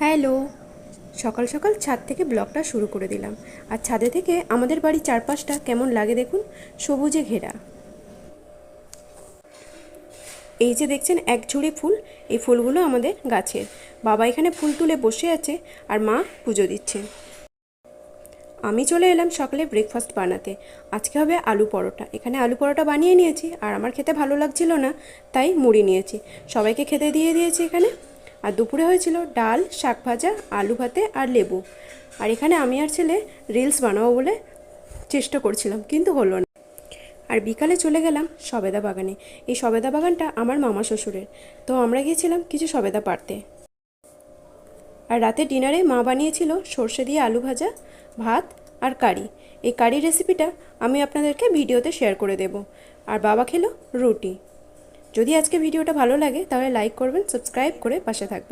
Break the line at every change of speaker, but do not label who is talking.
Hello, সকাল সকাল ছাদ থেকে ব্লগটা শুরু করে দিলাম। আর ছাদে থেকে আমাদের বাড়ির চারপাশটা কেমন লাগে দেখুন, সবুজে ঘেরা। এই যে দেখছেন এক ঝুড়ি ফুল, এই ফুলগুলো আমাদের গাছের। বাবা এখানে ফুল তুলে বসে আছে আর মা পুজো দিচ্ছে। আমি চলে এলাম সকালে ব্রেকফাস্ট বানাতে। আজকে হবে আলু পরোটা। এখানে আলু পরোটা বানিয়ে নিয়েছি, আর আমার খেতে ভালো লাগছিল না, তাই মুড়ি নিয়েছি। সবাইকে খেতে দিয়ে দিয়েছি এখানে। আর দুপুরে হয়েছিল ডাল, শাক ভাজা, আলু ভাতে আর লেবু। আর এখানে আমি আর ছেলে রিলস বানাবো বলে চেষ্টা করছিলাম, কিন্তু হলো না। আর বিকালে চলে গেলাম সবেদা বাগানে। এই সবেদা বাগানটা আমার মামা শ্বশুরের, তো আমরা গিয়েছিলাম কিছু সবেদা পাড়তে। আর রাতে ডিনারে মা বানিয়েছিল সর্ষে দিয়ে আলু ভাজা, ভাত আর কারি। এই কারি রেসিপিটা আমি আপনাদেরকে ভিডিওতে শেয়ার করে দেব। আর বাবা খেলো রুটি। যদি আজকে ভিডিওটা ভালো লাগে তাহলে লাইক করবেন, সাবস্ক্রাইব করে পাশে থাকবেন।